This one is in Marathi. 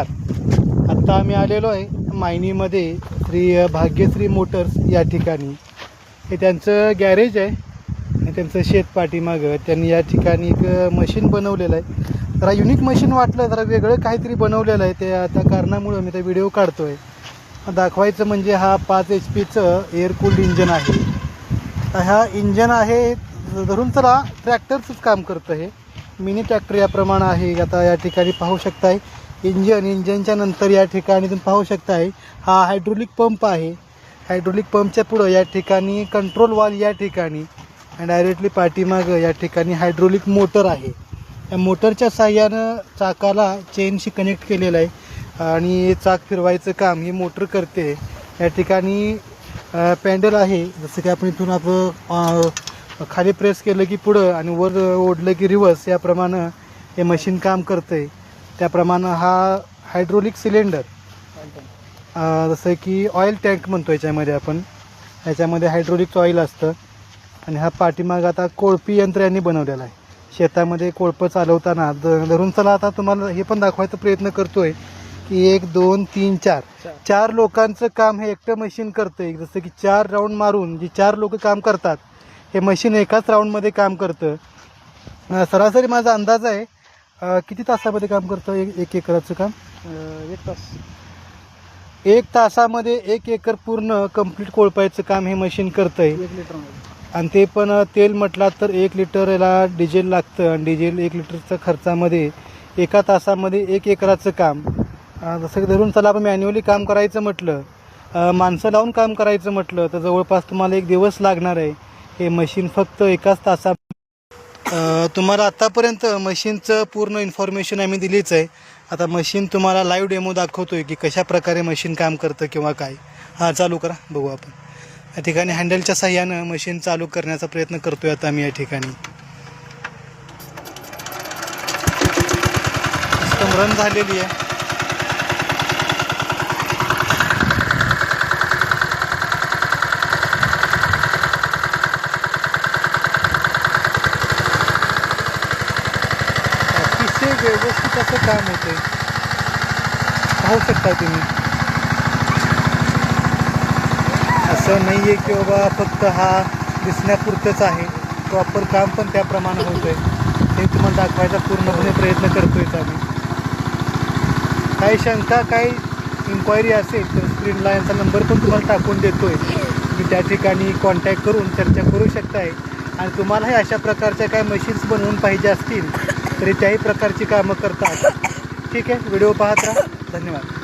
आत्ता आम्ही आलेलो आहे मायनीमध्ये श्री भाग्यश्री मोटर्स या ठिकाणी. हे त्यांचं गॅरेज आहे आणि त्यांचं शेत पाठीमागं. त्यांनी या ठिकाणी एक मशीन बनवलेलं आहे. जरा युनिक मशीन वाटलं, जरा वेगळं काहीतरी बनवलेलं आहे. ते आता कारणामुळं मी ते व्हिडिओ काढतो आहे. दाखवायचं म्हणजे हा 5 HP एअर कूल्ड इंजन आहे. हा इंजन आहे धरून चला ट्रॅक्टरचंच काम करतं. हे मिनी ट्रॅक्टर याप्रमाणे आहे. आता या ठिकाणी पाहू शकताय इंजनच्या नंतर या ठिकाणी तुम्ही पाहू शकताय हा हायड्रोलिक पंप आहे. हायड्रोलिक पंपच्या पुढं या ठिकाणी कंट्रोल वाल या ठिकाणी आणि डायरेक्टली पाठीमागं या ठिकाणी हायड्रोलिक मोटर आहे. या मोटरच्या साहाय्यानं चाकाला चेनशी कनेक्ट केलेलं आहे आणि चाक फिरवायचं काम ही मोटर करते. या ठिकाणी पॅन्डल आहे, जसं की आपण इथून खाली प्रेस केलं की पुढं आणि वर ओढलं की रिवर्स, याप्रमाणे हे मशीन काम करतं आहे. त्याप्रमाणे हा हायड्रोलिक सिलेंडर, जसं की ऑइल टँक म्हणतो याच्यामध्ये आपण, ह्याच्यामध्ये हायड्रोलिक ऑइल असतं. आणि हा पाठीमाग आता कोळपी यंत्र यांनी बनवलेला आहे. शेतामध्ये कोळपं चालवताना धरून चला आता तुम्हाला हे पण दाखवायचा प्रयत्न करतो आहे की 1 2 3 4 लोकांचं काम हे एकटं मशीन करतं आहे. जसं की 4 राऊंड मारून जी 4 लोक काम करतात हे मशीन एकाच राऊंडमध्ये काम करतं. सरासरी माझा अंदाज आहे किती तासामध्ये काम करतं एक एकराचं काम? 1 तास. 1 तासामध्ये 1 एकर पूर्ण कंप्लीट कोळपायचं काम हे मशीन करतं आहे. 1 लिटर. आणि ते पण तेल म्हटलं तर 1 लिटर याला डिझेल लागतं आणि डिझेल 1 लिटरच्या खर्चामध्ये एका तासामध्ये 1 एकराचं काम. जसं की धरून चला आपण मॅन्युअली काम करायचं म्हटलं, माणसं लावून काम करायचं म्हटलं तर जवळपास तुम्हाला 1 दिवस लागणार आहे. हे मशीन फक्त एकाच तासात. तुम्हाला आत्तापर्यंत मशीनचं पूर्ण इन्फॉर्मेशन आम्ही दिलीच आहे. आता मशीन तुम्हाला लाईव्ह डेमो दाखवतो आहे की कशा प्रकारे मशीन काम करतं किंवा काय. हां, चालू करा, बघू आपण. या ठिकाणी हँडलच्या साह्यानं मशीन चालू करण्याचा प्रयत्न करतो आहे आता आम्ही. या ठिकाणी सिस्टम रन झालेली आहे. व्यवस्थित असं काम होतंय, पाहू शकता तुम्ही. असं नाही आहे की बाबा फक्त हा दिसण्यापुरतंच आहे, प्रॉपर काम पण त्याप्रमाणे होतंय. हे तुम्हाला दाखवायचा पूर्णपणे प्रयत्न करतोय आम्ही. काही शंका काही इन्क्वायरी असेल तर स्क्रीनला यांचा नंबर पण तुम्हाला टाकून देतोय. तुम्ही त्या ठिकाणी कॉन्टॅक्ट करून चर्चा करू शकताय. आणि तुम्हालाही अशा प्रकारच्या काही मशीन्स बनवून पाहिजे असतील तरी त्याही प्रकारची कामं करतात. ठीक आहे, व्हिडिओ पाहत राहा. धन्यवाद.